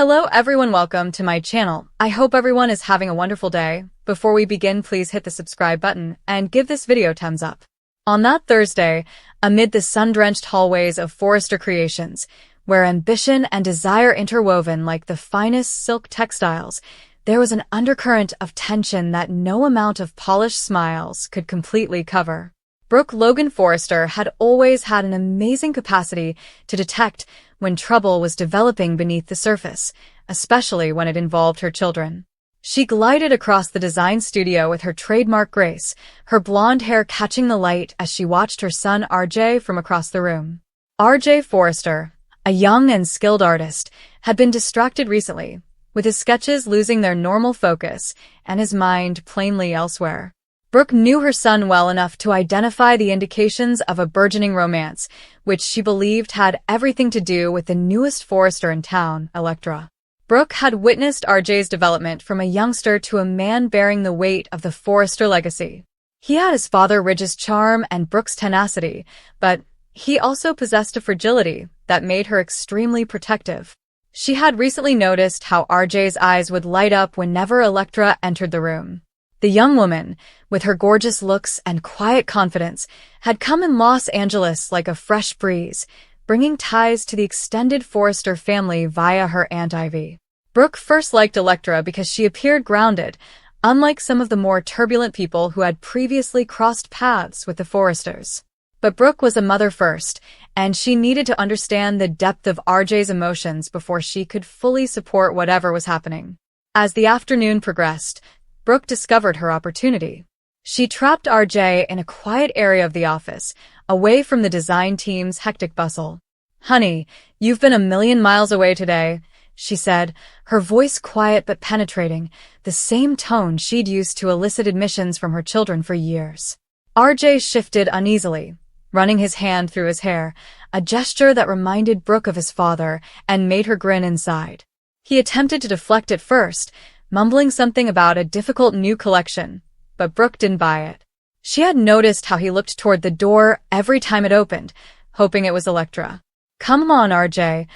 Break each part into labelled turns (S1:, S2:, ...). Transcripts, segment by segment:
S1: Hello everyone, welcome to my channel. I hope everyone is having a wonderful day. Before we begin, please hit the subscribe button and give this video a thumbs up. On that Thursday, amid the sun-drenched hallways of Forrester Creations, where ambition and desire interwoven like the finest silk textiles, there was an undercurrent of tension that no amount of polished smiles could completely cover. Brooke Logan Forrester had always had an amazing capacity to detect when trouble was developing beneath the surface, especially when it involved her children. She glided across the design studio with her trademark grace, her blonde hair catching the light as she watched her son RJ from across the room. RJ Forrester, a young and skilled artist, had been distracted recently, with his sketches losing their normal focus and his mind plainly elsewhere. Brooke knew her son well enough to identify the indications of a burgeoning romance, which she believed had everything to do with the newest Forrester in town, ELECTRA. Brooke had witnessed RJ's development from a youngster to a man bearing the weight of the Forrester legacy. He had his father Ridge's charm and Brooke's tenacity, but he also possessed a fragility that made her extremely protective. She had recently noticed how RJ's eyes would light up whenever ELECTRA entered the room. The young woman, with her gorgeous looks and quiet confidence, had come in Los Angeles like a fresh breeze, bringing ties to the extended Forrester family via her Aunt Ivy. Brooke first liked ELECTRA because she appeared grounded, unlike some of the more turbulent people who had previously crossed paths with the Forresters. But Brooke was a mother first, and she needed to understand the depth of RJ's emotions before she could fully support whatever was happening. As the afternoon progressed, Brooke discovered her opportunity. She trapped RJ in a quiet area of the office, away from the design team's hectic bustle. "Honey, you've been a million miles away today," she said, her voice quiet but penetrating, the same tone she'd used to elicit admissions from her children for years. RJ shifted uneasily, running his hand through his hair, a gesture that reminded Brooke of his father and made her grin inside. He attempted to deflect at first, mumbling something about a difficult new collection, but Brooke didn't buy it. She had noticed how he looked toward the door every time it opened, hoping it was ELECTRA. "Come on, RJ,"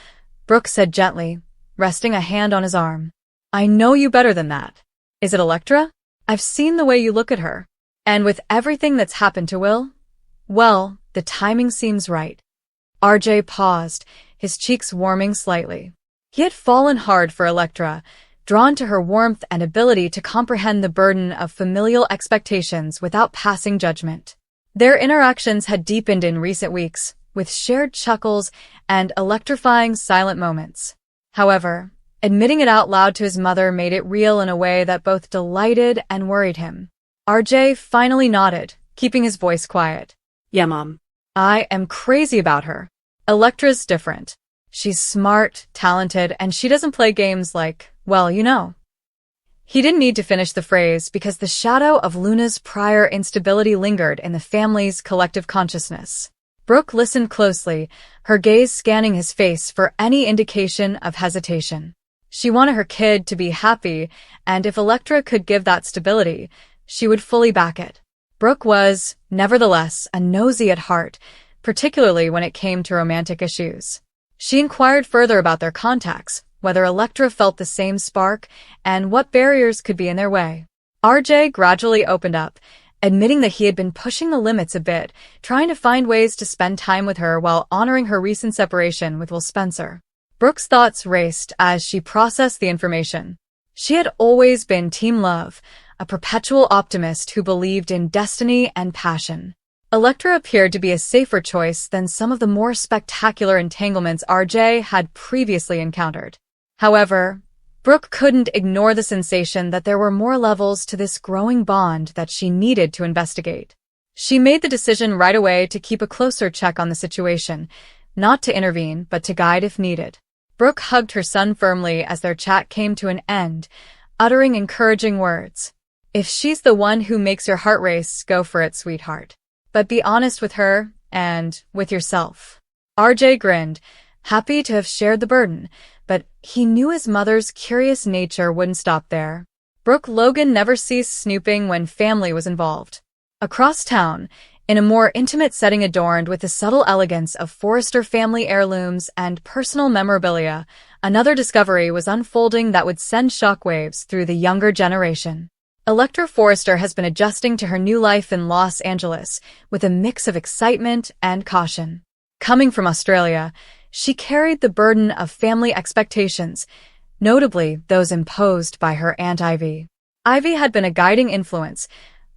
S1: Brooke said gently, resting a hand on his arm. "I know you better than that. Is it ELECTRA? I've seen the way you look at her. And with everything that's happened to Will? Well, the timing seems right." RJ paused, his cheeks warming slightly. He had fallen hard for ELECTRA, drawn to her warmth and ability to comprehend the burden of familial expectations without passing judgment. Their interactions had deepened in recent weeks, with shared chuckles and electrifying silent moments. However, admitting it out loud to his mother made it real in a way that both delighted and worried him. RJ finally nodded, keeping his voice quiet.
S2: "Yeah, Mom.
S1: "I am crazy about her. ELECTRA's different. She's smart, talented, and she doesn't play games like, well, you know." He didn't need to finish the phrase because the shadow of Luna's prior instability lingered in the family's collective consciousness. Brooke listened closely, her gaze scanning his face for any indication of hesitation. She wanted her kid to be happy, and if ELECTRA could give that stability, she would fully back it. Brooke was, nevertheless, a nosy at heart, particularly when it came to romantic issues. She inquired further about their contacts, whether ELECTRA felt the same spark, and what barriers could be in their way. RJ gradually opened up, admitting that he had been pushing the limits a bit, trying to find ways to spend time with her while honoring her recent separation with Will Spencer. Brooke's thoughts raced as she processed the information. She had always been Team Love, a perpetual optimist who believed in destiny and passion. ELECTRA appeared to be a safer choice than some of the more spectacular entanglements RJ had previously encountered. However, Brooke couldn't ignore the sensation that there were more levels to this growing bond that she needed to investigate. She made the decision right away to keep a closer check on the situation, not to intervene, but to guide if needed. Brooke hugged her son firmly as their chat came to an end, uttering encouraging words. "If she's the one who makes your heart race, go for it, sweetheart. But be honest with her, and with yourself." RJ grinned, happy to have shared the burden, but he knew his mother's curious nature wouldn't stop there. Brooke Logan never ceased snooping when family was involved. Across town, in a more intimate setting adorned with the subtle elegance of Forrester family heirlooms and personal memorabilia, Another discovery was unfolding that would send shockwaves through the younger generation. Electra Forrester has been adjusting to her new life in Los Angeles with a mix of excitement and caution. Coming from Australia, she carried the burden of family expectations, notably those imposed by her Aunt Ivy. Ivy had been a guiding influence,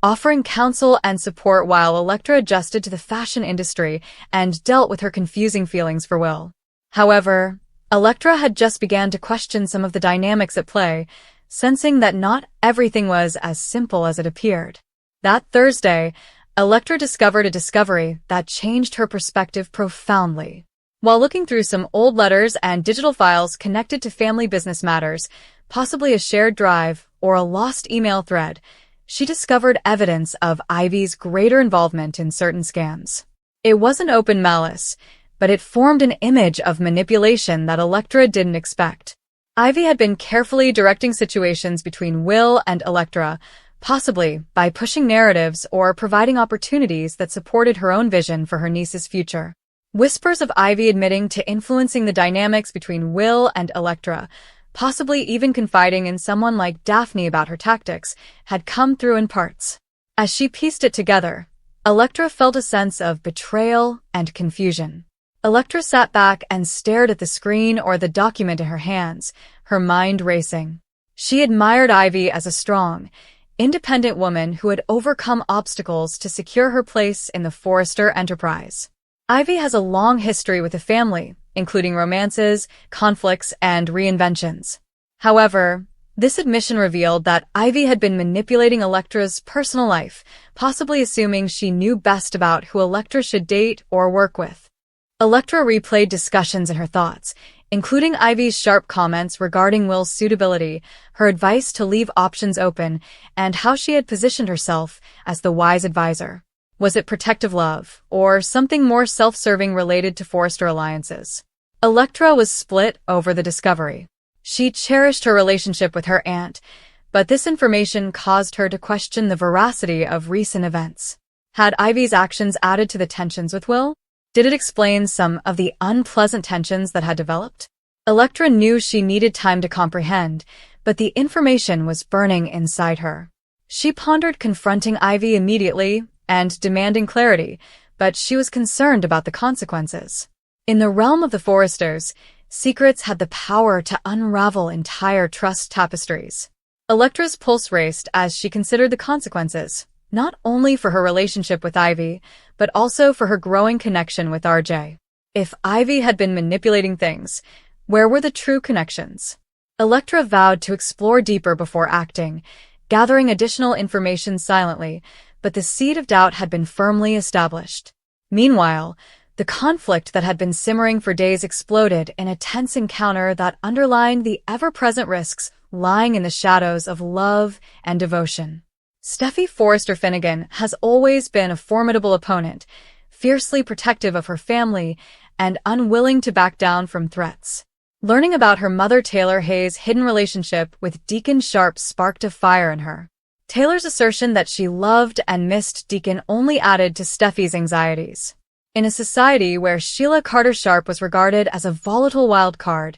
S1: offering counsel and support while Electra adjusted to the fashion industry and dealt with her confusing feelings for Will. However, Electra had just begun to question some of the dynamics at play, sensing that not everything was as simple as it appeared. That Thursday, Electra discovered a discovery that changed her perspective profoundly. While looking through some old letters and digital files connected to family business matters, possibly a shared drive or a lost email thread, she discovered evidence of Ivy's greater involvement in certain scams. It wasn't open malice, but it formed an image of manipulation that Electra didn't expect. Ivy had been carefully directing situations between Will and Electra, possibly by pushing narratives or providing opportunities that supported her own vision for her niece's future. Whispers of Ivy admitting to influencing the dynamics between Will and Electra, possibly even confiding in someone like Daphne about her tactics, had come through in parts. As she pieced it together, Electra felt a sense of betrayal and confusion. Electra sat back and stared at the screen or the document in her hands, her mind racing. She admired Ivy as a strong, independent woman who had overcome obstacles to secure her place in the Forrester enterprise. Ivy has a long history with the family, including romances, conflicts, and reinventions. However, this admission revealed that Ivy had been manipulating Electra's personal life, possibly assuming she knew best about who Electra should date or work with. Electra replayed discussions in her thoughts, including Ivy's sharp comments regarding Will's suitability, her advice to leave options open, and how she had positioned herself as the wise advisor. Was it protective love, or something more self-serving related to Forrester alliances? Electra was split over the discovery. She cherished her relationship with her aunt, but this information caused her to question the veracity of recent events. Had Ivy's actions added to the tensions with Will? Did it explain some of the unpleasant tensions that had developed? Electra knew she needed time to comprehend, but the information was burning inside her. She pondered confronting Ivy immediately and demanding clarity, but she was concerned about the consequences. In the realm of the Forresters, secrets had the power to unravel entire trust tapestries. Electra's pulse raced as she considered the consequences, not only for her relationship with Ivy, but also for her growing connection with RJ. If Ivy had been manipulating things, where were the true connections? Electra vowed to explore deeper before acting, gathering additional information silently, but the seed of doubt had been firmly established. Meanwhile, the conflict that had been simmering for days exploded in a tense encounter that underlined the ever-present risks lying in the shadows of love and devotion. Steffi Forrester Finnegan has always been a formidable opponent, fiercely protective of her family and unwilling to back down from threats. Learning about her mother Taylor Hayes' hidden relationship with Deacon Sharp sparked a fire in her. Taylor's assertion that she loved and missed Deacon only added to Steffi's anxieties. In a society where Sheila Carter Sharp was regarded as a volatile wild card,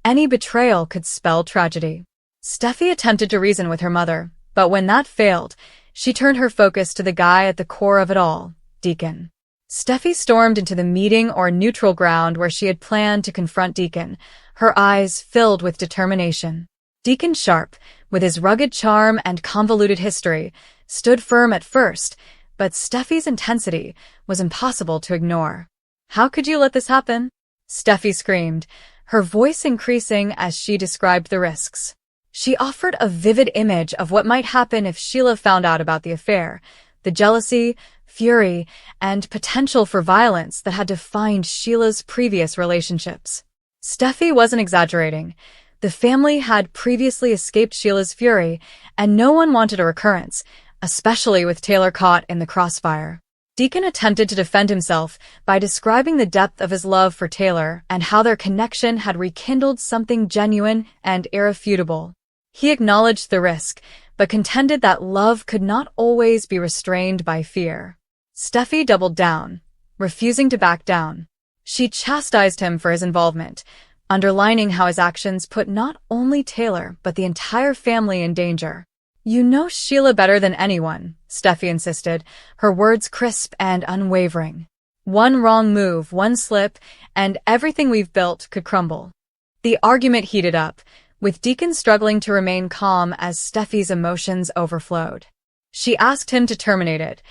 S1: any betrayal could spell tragedy. Steffi attempted to reason with her mother, but when that failed, she turned her focus to the guy at the core of it all, Deacon. Steffi stormed into the meeting or neutral ground where she had planned to confront Deacon, her eyes filled with determination. Deacon Sharp, with his rugged charm and convoluted history, stood firm at first, but Steffi's intensity was impossible to ignore. "How could you let this happen?" Steffi screamed, her voice increasing as she described the risks. She offered a vivid image of what might happen if Sheila found out about the affair, the jealousy, fury, and potential for violence that had defined Sheila's previous relationships. Steffi wasn't exaggerating. The family had previously escaped Sheila's fury, and no one wanted a recurrence, especially with Taylor caught in the crossfire. Deacon attempted to defend himself by describing the depth of his love for Taylor and how their connection had rekindled something genuine and irrefutable. He acknowledged the risk, but contended that love could not always be restrained by fear. Steffi doubled down, refusing to back down. She chastised him for his involvement, underlining how his actions put not only Taylor but the entire family in danger. "You know Sheila better than anyone," Steffi insisted, her words crisp and unwavering. "One wrong move, one slip, and everything we've built could crumble." The argument heated up, with Deacon struggling to remain calm as Steffi's emotions overflowed. She asked him to terminate it,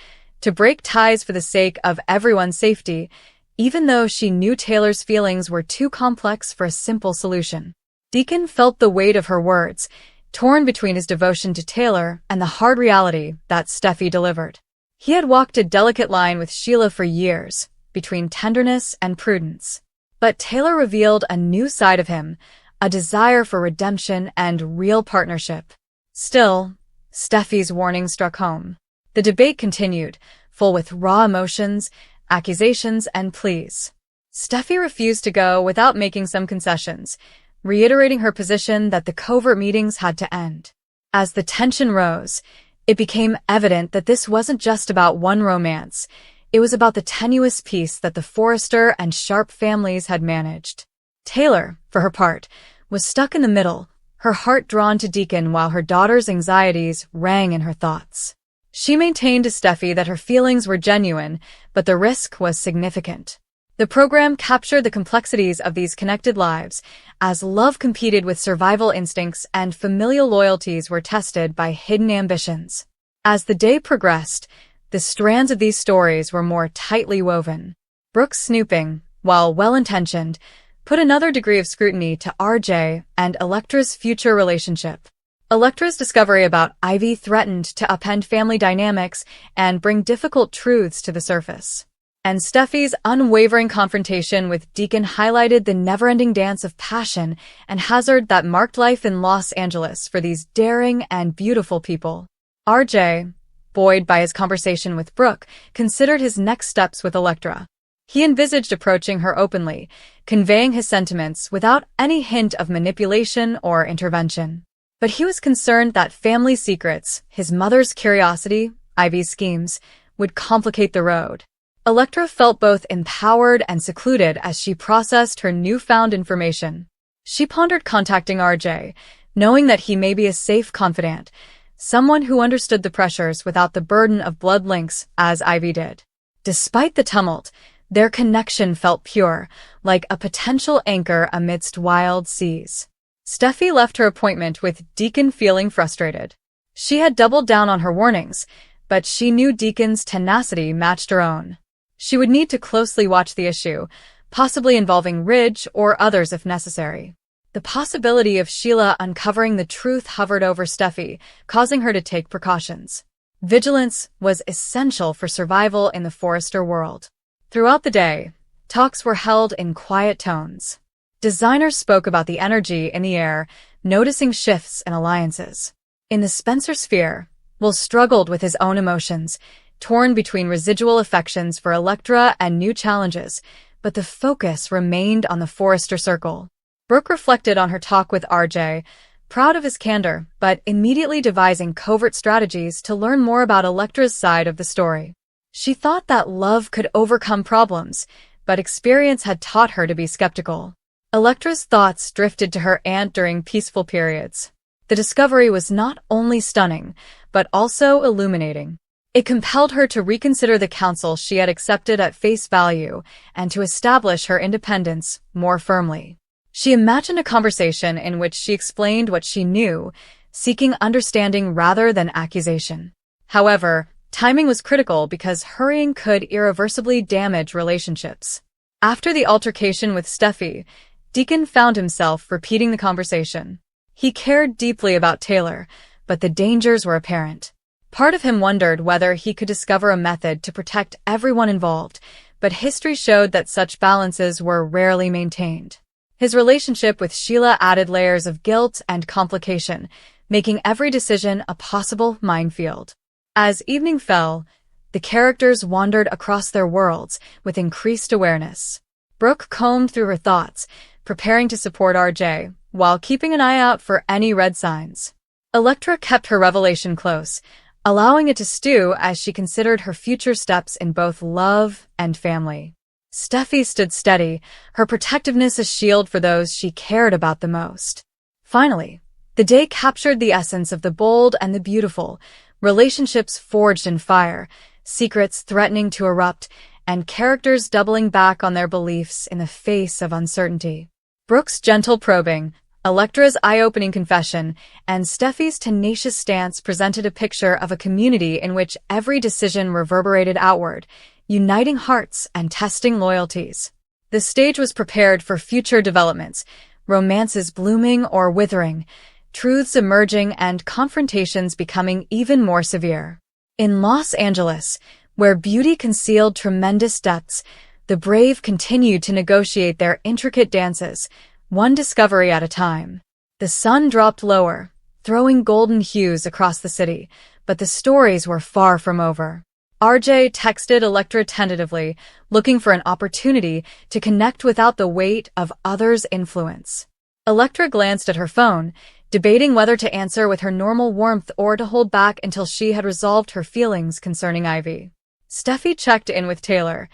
S1: to break ties for the sake of everyone's safety, even though she knew Taylor's feelings were too complex for a simple solution. Deacon felt the weight of her words, torn between his devotion to Taylor and the hard reality that Steffi delivered. He had walked a delicate line with Sheila for years, between tenderness and prudence. But Taylor revealed a new side of him, a desire for redemption and real partnership. Still, Steffi's warning struck home. The debate continued, full with raw emotions, accusations, and pleas. Steffi refused to go without making some concessions, reiterating her position that the covert meetings had to end. As the tension rose, it became evident that this wasn't just about one romance. It was about the tenuous peace that the Forrester and Sharp families had managed. Taylor, for her part, was stuck in the middle, her heart drawn to Deacon while her daughter's anxieties rang in her thoughts. She maintained to Steffi that her feelings were genuine, but the risk was significant. The program captured the complexities of these connected lives, as love competed with survival instincts and familial loyalties were tested by hidden ambitions. As the day progressed, the strands of these stories were more tightly woven. Brooke's snooping, while well-intentioned, put another degree of scrutiny to RJ and ELECTRA's future relationship. ELECTRA's discovery about Ivy threatened to upend family dynamics and bring difficult truths to the surface. And Steffi's unwavering confrontation with Deacon highlighted the never-ending dance of passion and hazard that marked life in Los Angeles for these daring and beautiful people. RJ, buoyed by his conversation with Brooke, considered his next steps with ELECTRA. He envisaged approaching her openly, conveying his sentiments without any hint of manipulation or intervention. But he was concerned that family secrets, his mother's curiosity, Ivy's schemes, would complicate the road. ELECTRA felt both empowered and secluded as she processed her newfound information. She pondered contacting RJ, knowing that he may be a safe confidant, someone who understood the pressures without the burden of blood links as Ivy did. Despite the tumult, their connection felt pure, like a potential anchor amidst wild seas. Steffi left her appointment with Deacon feeling frustrated. She had doubled down on her warnings, but she knew Deacon's tenacity matched her own. She would need to closely watch the issue, possibly involving Ridge or others if necessary. The possibility of Sheila uncovering the truth hovered over Steffi, causing her to take precautions. Vigilance was essential for survival in the Forrester world. Throughout the day, talks were held in quiet tones. Designers spoke about the energy in the air, noticing shifts and alliances. In the Spencer sphere, Will struggled with his own emotions, torn between residual affections for ELECTRA and new challenges, but the focus remained on the Forrester circle. Brooke reflected on her talk with RJ, proud of his candor, but immediately devising covert strategies to learn more about ELECTRA's side of the story. She thought that love could overcome problems, but experience had taught her to be skeptical. ELECTRA's thoughts drifted to her aunt during peaceful periods. The discovery was not only stunning, but also illuminating. It compelled her to reconsider the counsel she had accepted at face value and to establish her independence more firmly. She imagined a conversation in which she explained what she knew, seeking understanding rather than accusation. However, timing was critical because hurrying could irreversibly damage relationships. After the altercation with Steffi, Deacon found himself repeating the conversation. He cared deeply about Taylor, but the dangers were apparent. Part of him wondered whether he could discover a method to protect everyone involved, but history showed that such balances were rarely maintained. His relationship with Sheila added layers of guilt and complication, making every decision a possible minefield. As evening fell, the characters wandered across their worlds with increased awareness. Brooke combed through her thoughts, preparing to support RJ, while keeping an eye out for any red signs. ELECTRA kept her revelation close, allowing it to stew as she considered her future steps in both love and family. Steffi stood steady, her protectiveness a shield for those she cared about the most. Finally, the day captured the essence of the bold and the beautiful, relationships forged in fire, secrets threatening to erupt, and characters doubling back on their beliefs in the face of uncertainty. Brooke's gentle probing, ELECTRA's eye-opening confession, and Steffi's tenacious stance presented a picture of a community in which every decision reverberated outward, uniting hearts and testing loyalties. The stage was prepared for future developments, romances blooming or withering, truths emerging and confrontations becoming even more severe. In Los Angeles, where beauty concealed tremendous depths, the brave continued to negotiate their intricate dances, one discovery at a time. The sun dropped lower, throwing golden hues across the city, but the stories were far from over. RJ texted ELECTRA tentatively, looking for an opportunity to connect without the weight of others' influence. ELECTRA glanced at her phone, debating whether to answer with her normal warmth or to hold back until she had resolved her feelings concerning Ivy. Steffi checked in with Taylor,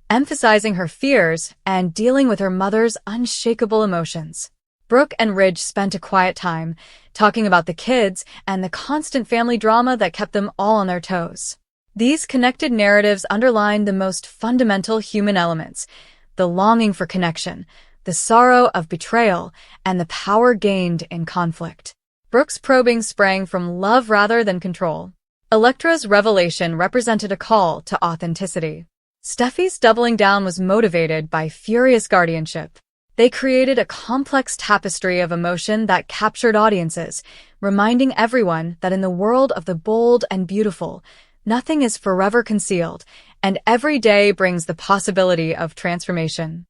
S1: emphasizing her fears and dealing with her mother's unshakable emotions. Brooke and Ridge spent a quiet time, talking about the kids and the constant family drama that kept them all on their toes. These connected narratives underline the most fundamental human elements, the longing for connection, the sorrow of betrayal, and the power gained in conflict. Brooke's probing sprang from love rather than control. ELECTRA's revelation represented a call to authenticity. Steffi's doubling down was motivated by furious guardianship. They created a complex tapestry of emotion that captured audiences, reminding everyone that in the world of the bold and beautiful, nothing is forever concealed, and every day brings the possibility of transformation.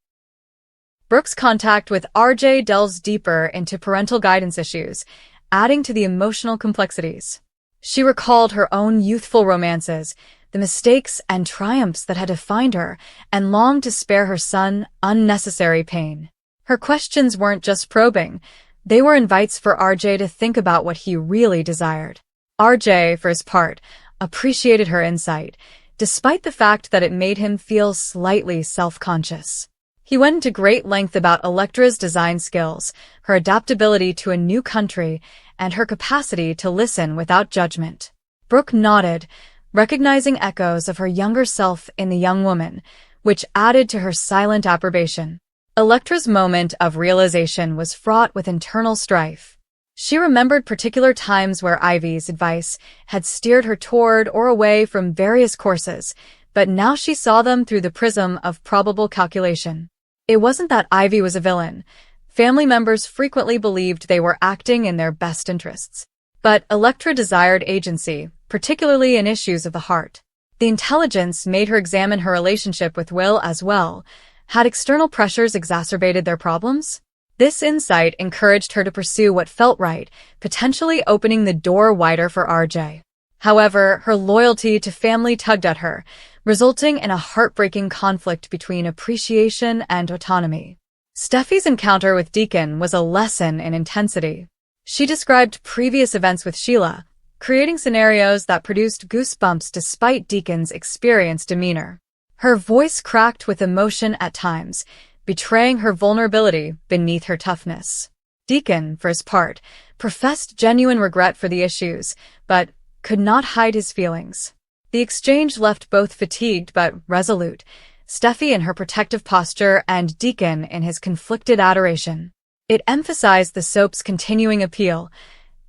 S1: Brooke's contact with RJ delves deeper into parental guidance issues, adding to the emotional complexities. She recalled her own youthful romances, the mistakes and triumphs that had defined her, and longed to spare her son unnecessary pain. Her questions weren't just probing, they were invites for RJ to think about what he really desired. RJ, for his part, appreciated her insight, despite the fact that it made him feel slightly self-conscious. He went into great length about ELECTRA's design skills, her adaptability to a new country, and her capacity to listen without judgment. Brooke nodded, recognizing echoes of her younger self in the young woman, which added to her silent approbation. ELECTRA's moment of realization was fraught with internal strife. She remembered particular times where Ivy's advice had steered her toward or away from various courses, but now she saw them through the prism of probable calculation. It wasn't that Ivy was a villain. Family members frequently believed they were acting in their best interests. But ELECTRA desired agency, particularly in issues of the heart. The intelligence made her examine her relationship with Will as well. Had external pressures exacerbated their problems? This insight encouraged her to pursue what felt right, potentially opening the door wider for RJ. However, her loyalty to family tugged at her, resulting in a heartbreaking conflict between appreciation and autonomy. Steffi's encounter with Deacon was a lesson in intensity. She described previous events with Sheila, creating scenarios that produced goosebumps despite Deacon's experienced demeanor. Her voice cracked with emotion at times, betraying her vulnerability beneath her toughness. Deacon, for his part, professed genuine regret for the issues, but could not hide his feelings. The exchange left both fatigued but resolute, Steffi in her protective posture and Deacon in his conflicted adoration. It emphasized the soap's continuing appeal,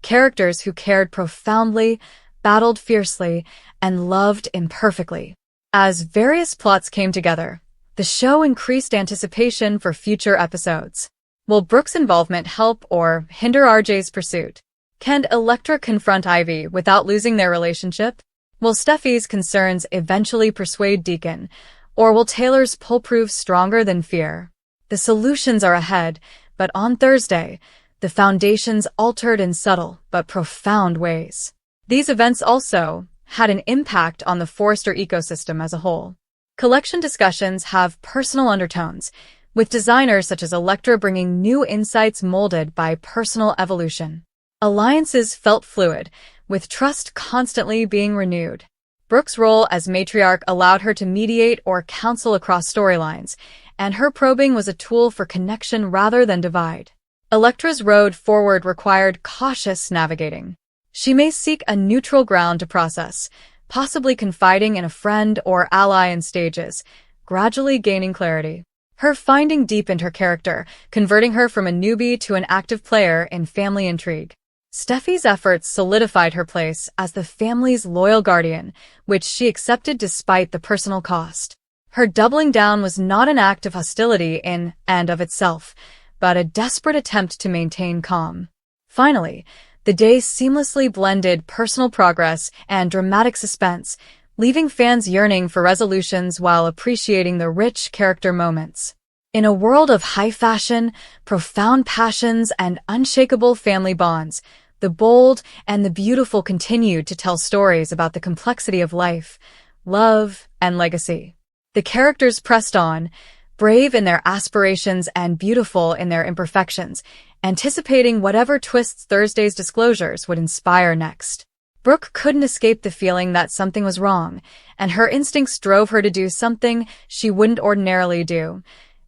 S1: characters who cared profoundly, battled fiercely, and loved imperfectly. As various plots came together, the show increased anticipation for future episodes. Will Brooke's involvement help or hinder RJ's pursuit? Can ELECTRA confront Ivy without losing their relationship? Will Steffi's concerns eventually persuade Deacon, or will Taylor's pull prove stronger than fear? The solutions are ahead, but on Thursday, the foundations altered in subtle but profound ways. These events also had an impact on the Forrester ecosystem as a whole. Collection discussions have personal undertones, with designers such as ELECTRA bringing new insights molded by personal evolution. Alliances felt fluid, with trust constantly being renewed. Brooke's role as matriarch allowed her to mediate or counsel across storylines, and her probing was a tool for connection rather than divide. Electra's road forward required cautious navigating. She may seek a neutral ground to process, possibly confiding in a friend or ally in stages, gradually gaining clarity. Her finding deepened her character, converting her from a newbie to an active player in family intrigue. Steffi's efforts solidified her place as the family's loyal guardian, which she accepted despite the personal cost. Her doubling down was not an act of hostility in and of itself, but a desperate attempt to maintain calm. Finally, the day seamlessly blended personal progress and dramatic suspense, leaving fans yearning for resolutions while appreciating the rich character moments. In a world of high fashion, profound passions, and unshakable family bonds, the bold and the beautiful continued to tell stories about the complexity of life, love, and legacy. The characters pressed on, brave in their aspirations and beautiful in their imperfections, anticipating whatever twists Thursday's disclosures would inspire next. Brooke couldn't escape the feeling that something was wrong, and her instincts drove her to do something she wouldn't ordinarily do,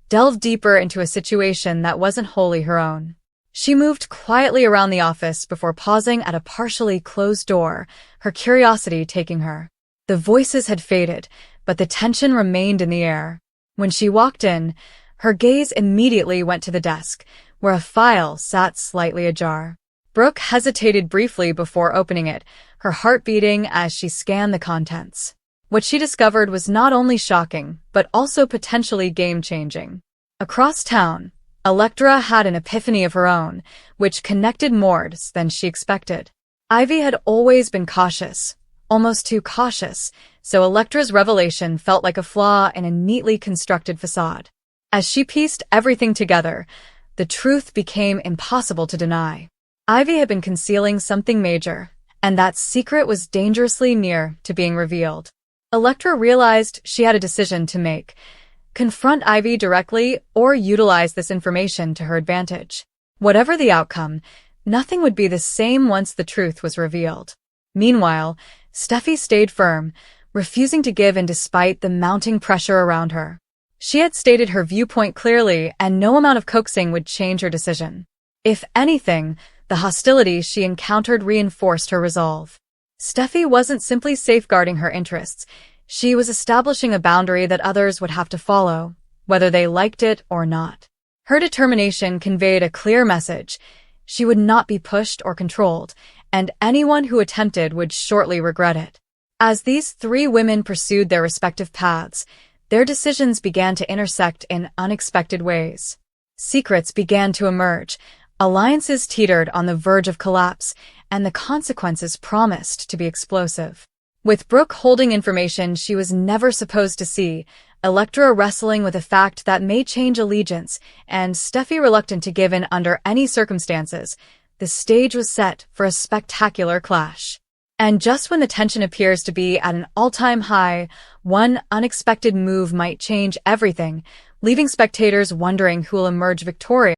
S1: delve deeper into a situation that wasn't wholly her own. She moved quietly around the office before pausing at a partially closed door, her curiosity taking her. The voices had faded, but the tension remained in the air. When she walked in, her gaze immediately went to the desk, where a file sat slightly ajar. Brooke hesitated briefly before opening it, her heart beating as she scanned the contents. What she discovered was not only shocking, but also potentially game-changing. Across town, ELECTRA had an epiphany of her own, which connected more than she expected. Ivy had always been cautious, almost too cautious, so ELECTRA's revelation felt like a flaw in a neatly constructed facade. As she pieced everything together, the truth became impossible to deny. Ivy had been concealing something major, and that secret was dangerously near to being revealed. ELECTRA realized she had a decision to make: confront Ivy directly or utilize this information to her advantage. Whatever the outcome, nothing would be the same once the truth was revealed. Meanwhile, Steffi stayed firm, refusing to give in despite the mounting pressure around her. She had stated her viewpoint clearly, and no amount of coaxing would change her decision. If anything, the hostility she encountered reinforced her resolve. Steffi wasn't simply safeguarding her interests, she was establishing a boundary that others would have to follow, whether they liked it or not. Her determination conveyed a clear message: she would not be pushed or controlled, and anyone who attempted would shortly regret it. As these three women pursued their respective paths, their decisions began to intersect in unexpected ways. Secrets began to emerge, alliances teetered on the verge of collapse, and the consequences promised to be explosive. With Brooke holding information she was never supposed to see, ELECTRA wrestling with a fact that may change allegiance, and Steffi reluctant to give in under any circumstances, the stage was set for a spectacular clash. And just when the tension appears to be at an all-time high, one unexpected move might change everything, leaving spectators wondering who will emerge victorious.